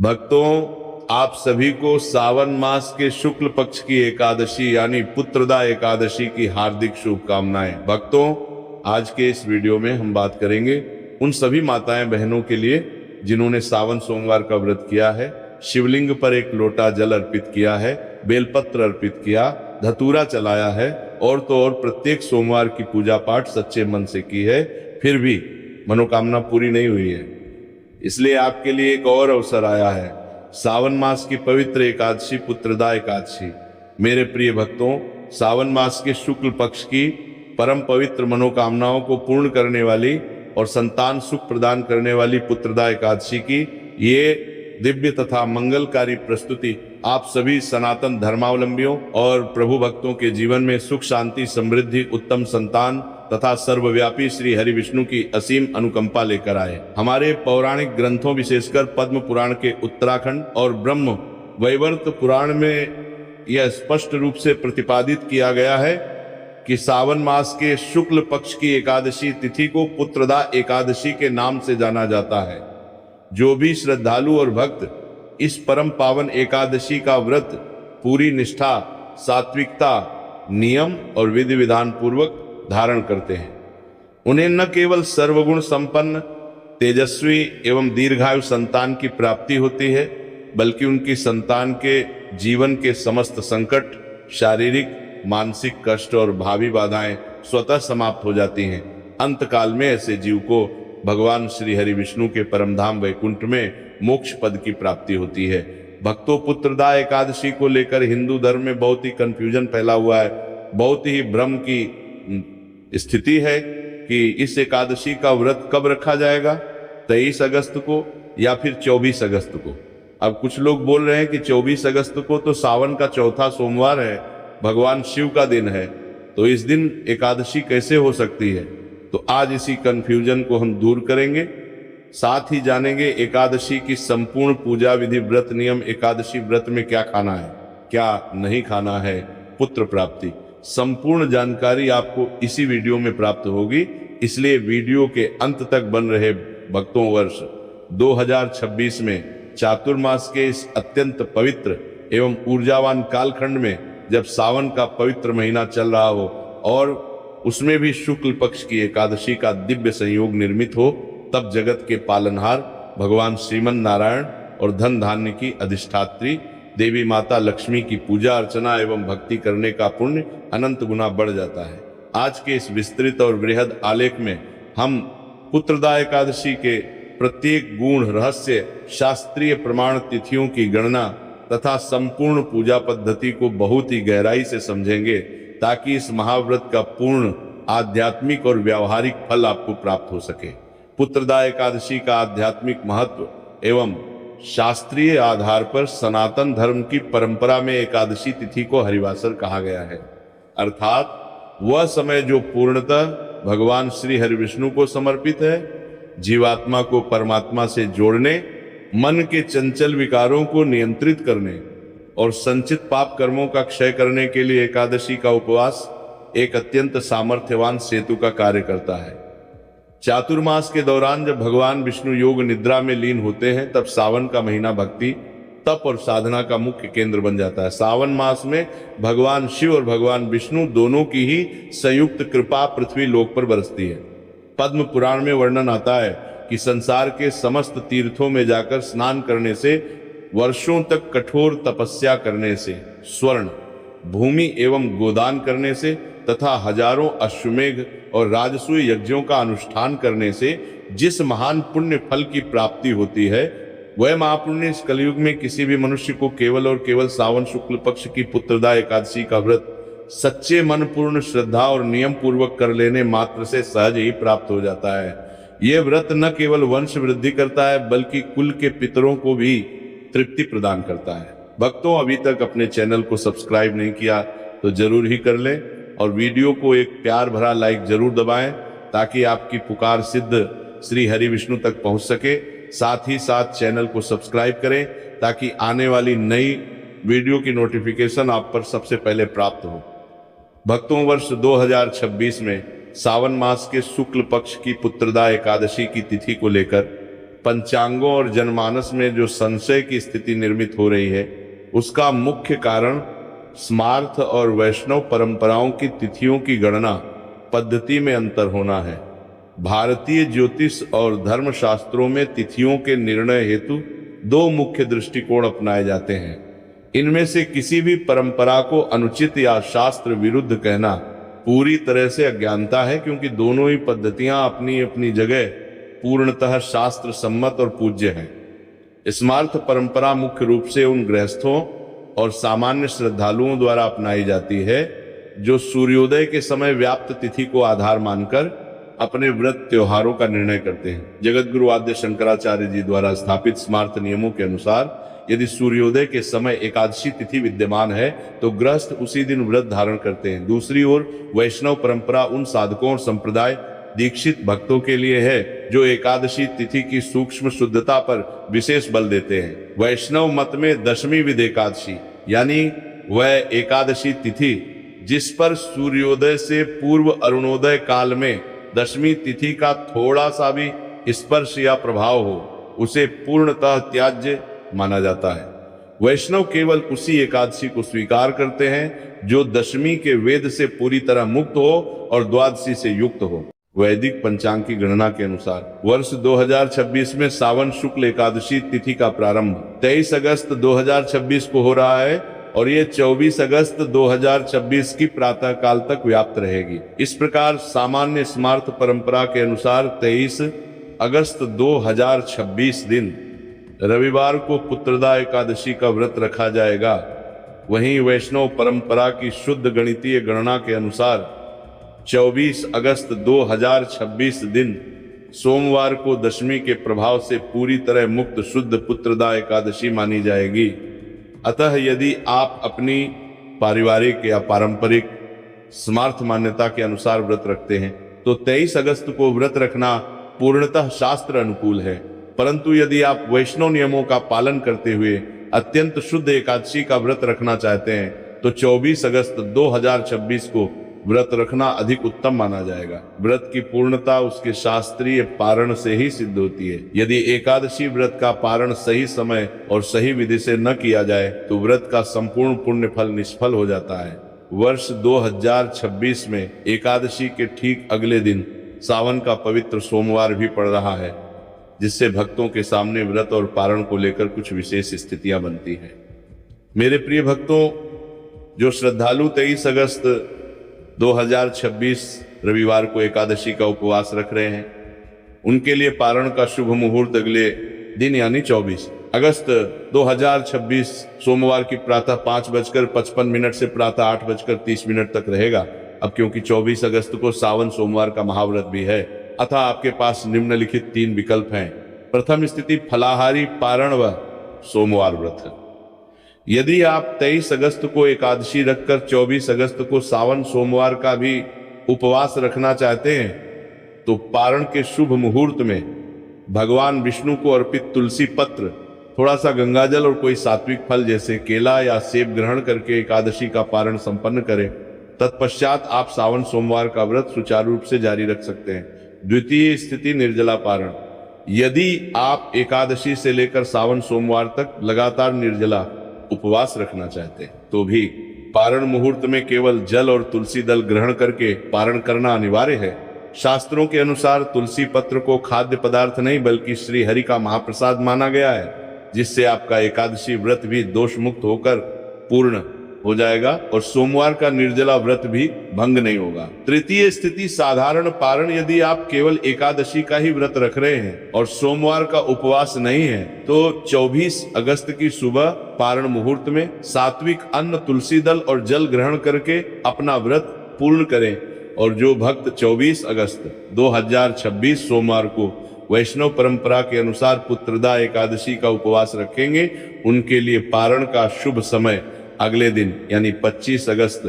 भक्तों, आप सभी को सावन मास के शुक्ल पक्ष की एकादशी यानी पुत्रदा एकादशी की हार्दिक शुभकामनाएं। भक्तों, आज के इस वीडियो में हम बात करेंगे उन सभी माताएं बहनों के लिए जिन्होंने सावन सोमवार का व्रत किया है, शिवलिंग पर एक लोटा जल अर्पित किया है, बेलपत्र अर्पित किया, धतूरा चलाया है और तो और प्रत्येक सोमवार की पूजा पाठ सच्चे मन से की है, फिर भी मनोकामना पूरी नहीं हुई है। इसलिए आपके लिए एक और अवसर आया है, सावन मास की पवित्र एकादशी पुत्रदा एकादशी। मेरे प्रिय भक्तों, सावन मास के शुक्ल पक्ष की परम पवित्र मनोकामनाओं को पूर्ण करने वाली और संतान सुख प्रदान करने वाली पुत्रदा एकादशी की ये दिव्य तथा मंगलकारी प्रस्तुति आप सभी सनातन धर्मावलंबियों और प्रभु भक्तों के जीवन में सुख, शांति, समृद्धि, उत्तम संतान तथा सर्वव्यापी श्री हरि विष्णु की असीम अनुकंपा लेकर आए। हमारे पौराणिक ग्रंथों विशेषकर पद्म पुराण के उत्तराखंड और ब्रह्म वैवर्त पुराण में यह स्पष्ट रूप से प्रतिपादित किया गया है कि सावन मास के शुक्ल पक्ष की एकादशी तिथि को पुत्रदा एकादशी के नाम से जाना जाता है। जो भी श्रद्धालु और भक्त इस परम पावन एकादशी का व्रत पूरी निष्ठा, सात्विकता, नियम और विधि विधान पूर्वक धारण करते हैं, उन्हें न केवल सर्वगुण संपन्न, तेजस्वी एवं दीर्घायु संतान की प्राप्ति होती है, बल्कि उनकी संतान के जीवन के समस्त संकट, शारीरिक, मानसिक कष्ट और भावी बाधाएं स्वतः समाप्त हो जाती हैं। अंतकाल में ऐसे जीव को भगवान श्री हरि विष्णु के परमधाम वैकुंठ में मोक्ष पद की प्राप्ति होती है। भक्तों, पुत्रदा एकादशी को लेकर हिंदू धर्म में बहुत ही कंफ्यूजन फैला हुआ है, बहुत ही भ्रम की स्थिति है कि इस एकादशी का व्रत कब रखा जाएगा, 23 अगस्त को या फिर 24 अगस्त को। अब कुछ लोग बोल रहे हैं कि 24 अगस्त को तो सावन का चौथा सोमवार है, भगवान शिव का दिन है, तो इस दिन एकादशी कैसे हो सकती है। तो आज इसी कंफ्यूजन को हम दूर करेंगे, साथ ही जानेंगे एकादशी की संपूर्ण पूजा विधि, व्रत नियम, एकादशी व्रत में क्या खाना है, क्या नहीं खाना है, पुत्र प्राप्ति, संपूर्ण जानकारी आपको इसी वीडियो में प्राप्त होगी। इसलिए वीडियो के अंत तक बन रहे भक्तों। वर्ष 2026 में चातुर्मास के इस अत्यंत पवित्र एवं ऊर्जावान कालखंड में, जब सावन का पवित्र महीना चल रहा हो और उसमें भी शुक्ल पक्ष की एकादशी का दिव्य संयोग निर्मित हो, तब जगत के पालनहार भगवान श्रीमन नारायण और धन धान्य की अधिष्ठात्री देवी माता लक्ष्मी की पूजा अर्चना एवं भक्ति करने का पुण्य अनंत गुना बढ़ जाता है। आज के इस विस्तृत और बृहद आलेख में हम पुत्रदा एकादशी के प्रत्येक गुण, रहस्य, शास्त्रीय प्रमाण, तिथियों की गणना तथा संपूर्ण पूजा पद्धति को बहुत ही गहराई से समझेंगे, ताकि इस महाव्रत का पूर्ण आध्यात्मिक और व्यावहारिक फल आपको प्राप्त हो सके। पुत्रदा एकादशी का आध्यात्मिक महत्व एवं शास्त्रीय आधार पर सनातन धर्म की परंपरा में एकादशी तिथि को हरिवासर कहा गया है, अर्थात वह समय जो पूर्णतः भगवान श्री हरि विष्णु को समर्पित है। जीवात्मा को परमात्मा से जोड़ने, मन के चंचल विकारों को नियंत्रित करने और संचित पाप कर्मों का क्षय करने के लिए एकादशी का उपवास एक अत्यंत सामर्थ्यवान सेतु का कार्य करता है। चातुर्मास के दौरान जब भगवान विष्णु योग निद्रा में लीन होते हैं, तब सावन का महीना भक्ति, तप और साधना का मुख्य केंद्र बन जाता है। सावन मास में भगवान शिव और भगवान विष्णु दोनों की ही संयुक्त कृपा पृथ्वी लोक पर बरसती है। पद्म पुराण में वर्णन आता है कि संसार के समस्त तीर्थों में जाकर स्नान करने से, वर्षों तक कठोर तपस्या करने से, स्वर्ण, भूमि एवं गोदान करने से तथा हजारों अश्वमेघ और राजसूय यज्ञों का अनुष्ठान करने से जिस महान पुण्य फल की प्राप्ति होती है, वह महापुण्य इस कलयुग में किसी भी मनुष्य को केवल और केवल सावन शुक्ल पक्ष की पुत्रदा एकादशी का व्रत सच्चे मन, पूर्ण श्रद्धा और नियम पूर्वक कर लेने मात्र से सहज ही प्राप्त हो जाता है। यह व्रत न केवल वंश वृद्धि करता है, बल्कि कुल के पितरों को भी तृप्ति प्रदान करता है। भक्तों, अभी तक अपने चैनल को सब्सक्राइब नहीं किया तो जरूर ही कर लें और वीडियो को एक प्यार भरा लाइक जरूर दबाएं, ताकि आपकी पुकार सिद्ध श्री हरि विष्णु तक पहुंच सके। साथ ही साथ चैनल को सब्सक्राइब करें, ताकि आने वाली नई वीडियो की नोटिफिकेशन आप पर सबसे पहले प्राप्त हो। भक्तों, वर्ष 2026 में सावन मास के शुक्ल पक्ष की पुत्रदा एकादशी की तिथि को लेकर पंचांगों और जनमानस में जो संशय की स्थिति निर्मित हो रही है, उसका मुख्य कारण स्मार्थ और वैष्णव परंपराओं की तिथियों की गणना पद्धति में अंतर होना है। भारतीय ज्योतिष और धर्मशास्त्रों में तिथियों के निर्णय हेतु दो मुख्य दृष्टिकोण अपनाए जाते हैं। इनमें से किसी भी परंपरा को अनुचित या शास्त्र विरुद्ध कहना पूरी तरह से अज्ञानता है, क्योंकि दोनों ही पद्धतियां अपनी अपनी जगह पूर्णतः शास्त्र सम्मत और पूज्य हैं। स्मार्थ परंपरा मुख्य रूप से उन गृहस्थों और सामान्य श्रद्धालुओं द्वारा अपनाई जाती है जो सूर्योदय के समय व्याप्त तिथि को आधार मानकर अपने व्रत त्योहारों का निर्णय करते हैं। जगत गुरु आद्य शंकराचार्य जी द्वारा स्थापित स्मार्थ नियमों के अनुसार यदि सूर्योदय के समय एकादशी तिथि विद्यमान है तो गृहस्थ उसी दिन व्रत धारण करते हैं। दूसरी ओर वैष्णव परंपरा उन साधकों और संप्रदाय दीक्षित भक्तों के लिए है जो एकादशी तिथि की सूक्ष्म शुद्धता पर विशेष बल देते हैं। वैष्णव मत में दशमी विद एकादशी यानी वह एकादशी तिथि जिस पर सूर्योदय से पूर्व अरुणोदय काल में दशमी तिथि का थोड़ा सा भी स्पर्श या प्रभाव हो, उसे पूर्णतः त्याज्य माना जाता है। वैष्णव केवल उसी एकादशी को स्वीकार करते हैं जो दशमी के वेद से पूरी तरह मुक्त हो और द्वादशी से युक्त हो। वैदिक पंचांग की गणना के अनुसार वर्ष 2026 में सावन शुक्ल एकादशी तिथि का प्रारंभ 23 अगस्त 2026 को हो रहा है और ये 24 अगस्त 2026 की प्रातः काल तक व्याप्त रहेगी। इस प्रकार सामान्य स्मार्थ परंपरा के अनुसार 23 अगस्त 2026 दिन रविवार को पुत्रदा एकादशी का व्रत रखा जाएगा। वहीं वैष्णव परंपरा की शुद्ध गणितीय गणना के अनुसार 24 अगस्त 2026 दिन सोमवार को दशमी के प्रभाव से पूरी तरह मुक्त शुद्ध पुत्रदा एकादशी मानी जाएगी। अतः यदि आप अपनी पारिवारिक या पारंपरिक स्मार्थ मान्यता के अनुसार व्रत रखते हैं तो 23 अगस्त को व्रत रखना पूर्णतः शास्त्र अनुकूल है। परंतु यदि आप वैष्णव नियमों का पालन करते हुए अत्यंत शुद्ध एकादशी का व्रत रखना चाहते हैं तो 24 अगस्त 2026 को व्रत रखना अधिक उत्तम माना जाएगा। व्रत की पूर्णता उसके शास्त्रीय पारण से ही सिद्ध होती है। यदि एकादशी व्रत का पारण सही समय और सही विधि से न किया जाए तो व्रत का संपूर्ण पुण्य फल निष्फल हो जाता है। वर्ष 2026 में एकादशी के ठीक अगले दिन सावन का पवित्र सोमवार भी पड़ रहा है, जिससे भक्तों के सामने व्रत और पारण को लेकर कुछ विशेष स्थितियां बनती हैं। मेरे प्रिय भक्तों, जो श्रद्धालु 23 अगस्त 2026 रविवार को एकादशी का उपवास रख रहे हैं, उनके लिए पारण का शुभ मुहूर्त अगले दिन यानी 24 अगस्त 2026 सोमवार की प्रातः 5:55 से प्रातः 8:30 तक रहेगा। अब क्योंकि 24 अगस्त को सावन सोमवार का महाव्रत भी है, अतः आपके पास निम्नलिखित 3 विकल्प हैं। प्रथम स्थिति फलाहारी पारण व सोमवार व्रत है। यदि आप 23 अगस्त को एकादशी रखकर 24 अगस्त को सावन सोमवार का भी उपवास रखना चाहते हैं तो पारण के शुभ मुहूर्त में भगवान विष्णु को अर्पित तुलसी पत्र, थोड़ा सा गंगाजल और कोई सात्विक फल जैसे केला या सेब ग्रहण करके एकादशी का पारण संपन्न करें। तत्पश्चात आप सावन सोमवार का व्रत सुचारू रूप से जारी रख सकते हैं। द्वितीय स्थिति निर्जला पारण। यदि आप एकादशी से लेकर सावन सोमवार तक लगातार निर्जला उपवास रखना चाहते हैं तो भी पारण मुहूर्त में केवल जल और तुलसी दल ग्रहण करके पारण करना अनिवार्य है। शास्त्रों के अनुसार तुलसी पत्र को खाद्य पदार्थ नहीं बल्कि श्री हरि का महाप्रसाद माना गया है, जिससे आपका एकादशी व्रत भी दोष मुक्त होकर पूर्ण हो जाएगा और सोमवार का निर्जला व्रत भी भंग नहीं होगा। तृतीय स्थिति साधारण पारण। यदि आप केवल एकादशी का ही व्रत रख रहे हैं और सोमवार का उपवास नहीं है तो 24 अगस्त की सुबह पारण मुहूर्त में सात्विक अन्न, तुलसी दल और जल ग्रहण करके अपना व्रत पूर्ण करें। और जो भक्त 24 अगस्त 2026 सोमवार को वैष्णव परंपरा के अनुसार पुत्रदा एकादशी का उपवास रखेंगे, उनके लिए पारण का शुभ समय अगले दिन यानी 25 अगस्त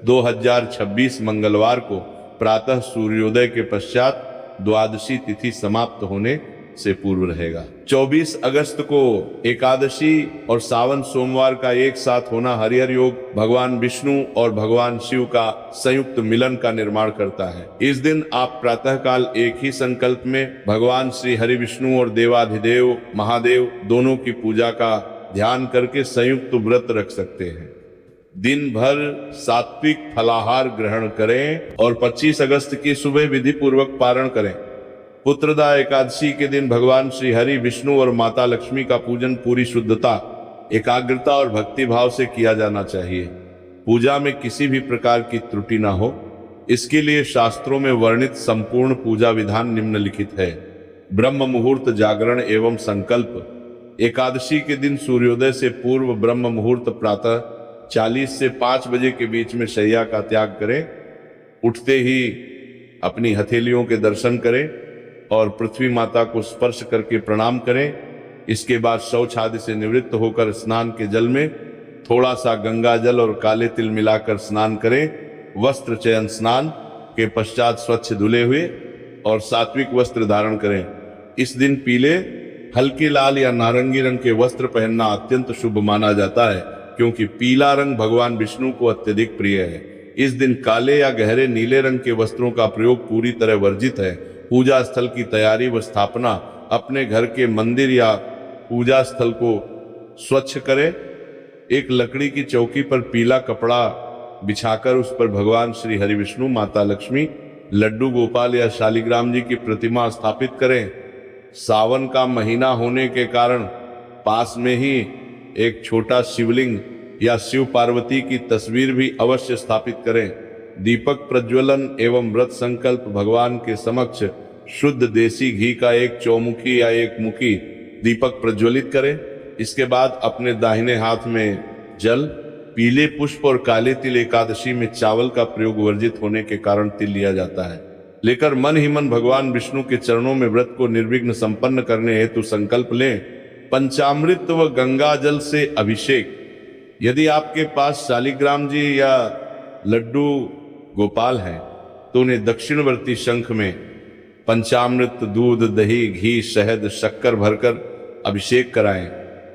2026 मंगलवार को प्रातः सूर्योदय के पश्चात द्वादशी तिथि समाप्त होने से पूर्व रहेगा। 24 अगस्त को एकादशी और सावन सोमवार का एक साथ होना हरिहर योग भगवान विष्णु और भगवान शिव का संयुक्त मिलन का निर्माण करता है। इस दिन आप प्रातःकाल एक ही संकल्प में भगवान श्री हरि विष्णु और देवाधिदेव महादेव दोनों की पूजा का ध्यान करके संयुक्त व्रत रख सकते हैं। दिन भर सात्विक फलाहार ग्रहण करें और 25 अगस्त की सुबह विधि पूर्वक पारण करें। पुत्रदा एकादशी के दिन भगवान श्री हरि विष्णु और माता लक्ष्मी का पूजन पूरी शुद्धता, एकाग्रता और भक्ति भाव से किया जाना चाहिए। पूजा में किसी भी प्रकार की त्रुटि ना हो, इसके लिए शास्त्रों में वर्णित संपूर्ण पूजा विधान निम्नलिखित है। ब्रह्म मुहूर्त जागरण एवं संकल्प। एकादशी के दिन सूर्योदय से पूर्व ब्रह्म मुहूर्त प्रातः 40 से 5 बजे के बीच में शैया का त्याग करें। उठते ही अपनी हथेलियों के दर्शन करें और पृथ्वी माता को स्पर्श करके प्रणाम करें। इसके बाद शौच आदि से निवृत्त होकर स्नान के जल में थोड़ा सा गंगा जल और काले तिल मिलाकर स्नान करें। वस्त्र चयन स्नान के पश्चात स्वच्छ धुले हुए और सात्विक वस्त्र धारण करें। इस दिन पीले, हल्के लाल या नारंगी रंग के वस्त्र पहनना अत्यंत शुभ माना जाता है, क्योंकि पीला रंग भगवान विष्णु को अत्यधिक प्रिय है। इस दिन काले या गहरे नीले रंग के वस्त्रों का प्रयोग पूरी तरह वर्जित है। पूजा स्थल की तैयारी व स्थापना। अपने घर के मंदिर या पूजा स्थल को स्वच्छ करें। एक लकड़ी की चौकी पर पीला कपड़ा बिछाकर उस पर भगवान श्री हरि विष्णु, माता लक्ष्मी, लड्डू गोपाल या शालिग्राम जी की प्रतिमा स्थापित करें। सावन का महीना होने के कारण पास में ही एक छोटा शिवलिंग या शिव पार्वती की तस्वीर भी अवश्य स्थापित करें। दीपक प्रज्वलन एवं व्रत संकल्प। भगवान के समक्ष शुद्ध देसी घी का एक चौमुखी या एक मुखी दीपक प्रज्वलित करें। इसके बाद अपने दाहिने हाथ में जल, पीले पुष्प और काले तिल। एकादशी में चावल का प्रयोग वर्जित होने के कारण तिल लिया जाता है। लेकर मन ही मन भगवान विष्णु के चरणों में व्रत को निर्विघ्न संपन्न करने हेतु संकल्प लें। पंचामृत व गंगा जल से अभिषेक। यदि आपके पास शालिग्राम जी या लड्डू गोपाल हैं तो उन्हें दक्षिणवर्ती शंख में पंचामृत, दूध, दही, घी, शहद, शक्कर भरकर अभिषेक कराएं।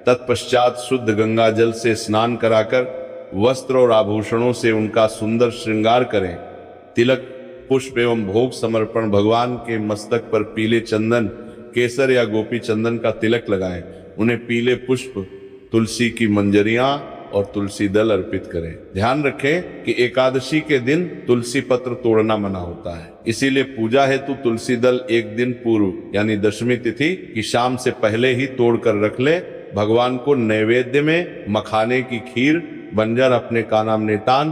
तत्पश्चात शुद्ध गंगा जल से स्नान कराकर वस्त्र और आभूषणों से उनका सुंदर श्रृंगार करें। तिलक, पुष्प एवं भोग समर्पण। भगवान के मस्तक पर पीले चंदन, केसर या गोपी चंदन का तिलक लगाएं। उन्हें पीले पुष्प, तुलसी की मंजरियां और तुलसी दल अर्पित करें। ध्यान रखें कि एकादशी के दिन तुलसी पत्र तोड़ना मना होता है, इसीलिए पूजा हेतु तुलसी दल एक दिन पूर्व यानी दशमी तिथि की शाम से पहले ही तोड़कर रख ले। भगवान को नैवेद्य में मखाने की खीर, बंजर अपने कानामनेटान,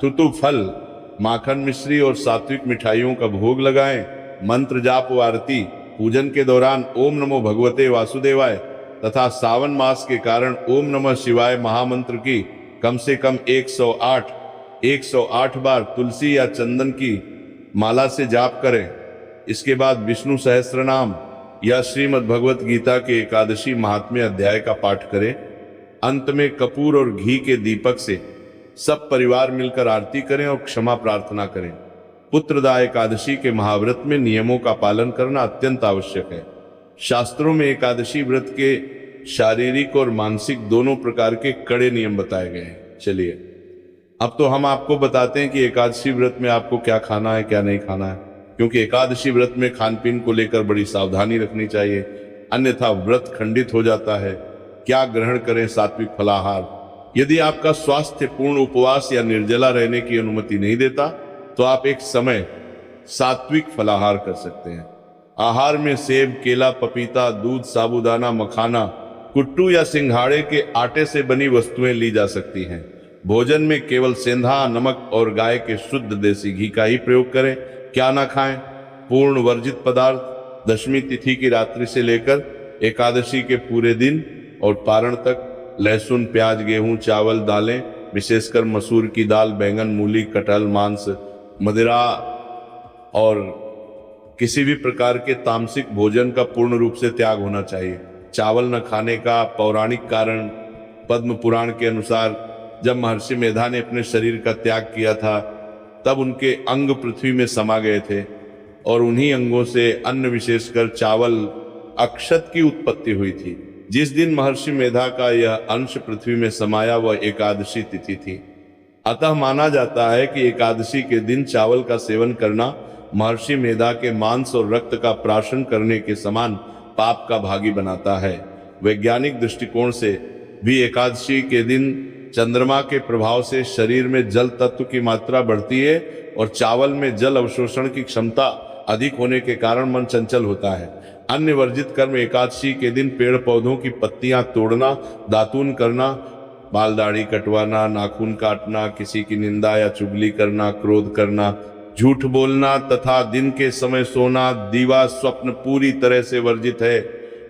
तुतु फल, माखन मिश्री और सात्विक मिठाइयों का भोग लगाएं। मंत्र जाप व आरती। पूजन के दौरान ओम नमो भगवते वासुदेवाय तथा सावन मास के कारण ओम नमः शिवाय महामंत्र की कम से कम 108 बार तुलसी या चंदन की माला से जाप करें। इसके बाद विष्णु सहस्त्रनाम या श्रीमद् भगवत गीता के एकादशी महात्म्य अध्याय का पाठ करें। अंत में कपूर और घी के दीपक से सब परिवार मिलकर आरती करें और क्षमा प्रार्थना करें। पुत्रदा एकादशी के महाव्रत में नियमों का पालन करना अत्यंत आवश्यक है। शास्त्रों में एकादशी व्रत के शारीरिक और मानसिक दोनों प्रकार के कड़े नियम बताए गए हैं। चलिए अब तो हम आपको बताते हैं कि एकादशी व्रत में आपको क्या खाना है, क्या नहीं खाना है, क्योंकि एकादशी व्रत में खान पीन को लेकर बड़ी सावधानी रखनी चाहिए, अन्यथा व्रत खंडित हो जाता है। क्या ग्रहण करें? सात्विक फलाहार। यदि आपका स्वास्थ्य पूर्ण उपवास या निर्जला रहने की अनुमति नहीं देता तो आप एक समय सात्विक फलाहार कर सकते हैं। आहार में सेब, केला, पपीता, दूध, साबूदाना, मखाना, कुट्टू या सिंघाड़े के आटे से बनी वस्तुएं ली जा सकती हैं। भोजन में केवल सेंधा, नमक और गाय के शुद्ध देसी घी का ही प्रयोग करें। क्या ना खाएं? पूर्ण वर्जित पदार्थ। दशमी तिथि की रात्रि से लेकर एकादशी के पूरे दिन और पारण तक लहसुन, प्याज, गेहूं, चावल, दालें, विशेषकर मसूर की दाल, बैंगन, मूली, कटहल, मांस, मदिरा और किसी भी प्रकार के तामसिक भोजन का पूर्ण रूप से त्याग होना चाहिए। चावल न खाने का पौराणिक कारण पद्म पुराण के अनुसार जब महर्षि मेधा ने अपने शरीर का त्याग किया था तब उनके अंग पृथ्वी में समा गए थे और उन्हीं अंगों से अन्न, विशेषकर चावल, अक्षत की उत्पत्ति हुई थी। जिस दिन महर्षि मेधा का यह अंश पृथ्वी में समाया वह एकादशी तिथि थी। अतः माना जाता है कि एकादशी के दिन चावल का सेवन करना महर्षि मेधा के मांस और रक्त का प्राशन करने के समान पाप का भागी बनाता है। वैज्ञानिक दृष्टिकोण से भी एकादशी के दिन चंद्रमा के प्रभाव से शरीर में जल तत्व की मात्रा बढ़ती है और चावल में जल अवशोषण की क्षमता अधिक होने के कारण मन चंचल होता है। अन्य वर्जित कर्म एकादशी के दिन पेड़ पौधों की पत्तियां तोड़ना, दातून करना, बाल दाढ़ी कटवाना, नाखून काटना, किसी की निंदा या चुगली करना, क्रोध करना, झूठ बोलना तथा दिन के समय सोना, दीवा स्वप्न पूरी तरह से वर्जित है।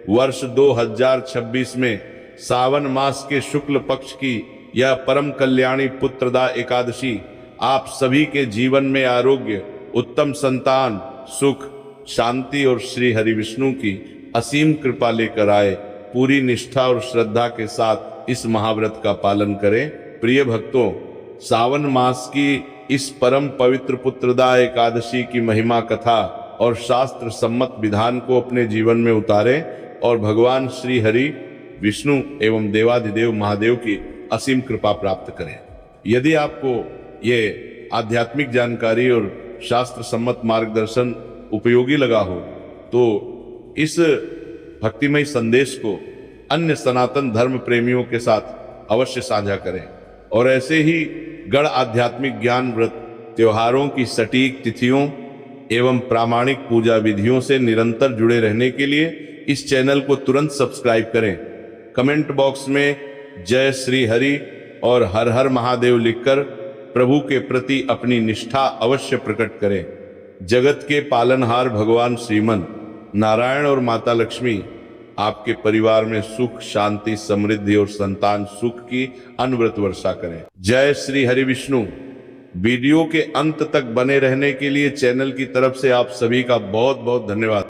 वर्ष 2026 में सावन मास के शुक्ल पक्ष की यह परम कल्याणी पुत्रदा एकादशी आप सभी के जीवन में आरोग्य, उत्तम संतान, सुख, शांति और श्री हरि विष्णु की असीम कृपा लेकर आए। पूरी निष्ठा और श्रद्धा के साथ इस महाव्रत का पालन करें। प्रिय भक्तों, सावन मास की इस परम पवित्र पुत्रदा एकादशी की महिमा कथा और शास्त्र सम्मत विधान को अपने जीवन में उतारें और भगवान श्री हरि विष्णु एवं देवाधिदेव महादेव की असीम कृपा प्राप्त करें। यदि आपको ये आध्यात्मिक जानकारी और शास्त्र सम्मत मार्गदर्शन उपयोगी लगा हो तो इस भक्तिमय संदेश को अन्य सनातन धर्म प्रेमियों के साथ अवश्य साझा करें और ऐसे ही गण आध्यात्मिक ज्ञान व्रत, त्योहारों की सटीक तिथियों एवं प्रामाणिक पूजा विधियों से निरंतर जुड़े रहने के लिए इस चैनल को तुरंत सब्सक्राइब करें। कमेंट बॉक्स में जय श्री हरि और हर हर महादेव लिखकर प्रभु के प्रति अपनी निष्ठा अवश्य प्रकट करें। जगत के पालनहार भगवान श्रीमन नारायण और माता लक्ष्मी आपके परिवार में सुख, शांति, समृद्धि और संतान सुख की अनवरत वर्षा करें। जय श्री हरि विष्णु। वीडियो के अंत तक बने रहने के लिए चैनल की तरफ से आप सभी का बहुत बहुत धन्यवाद।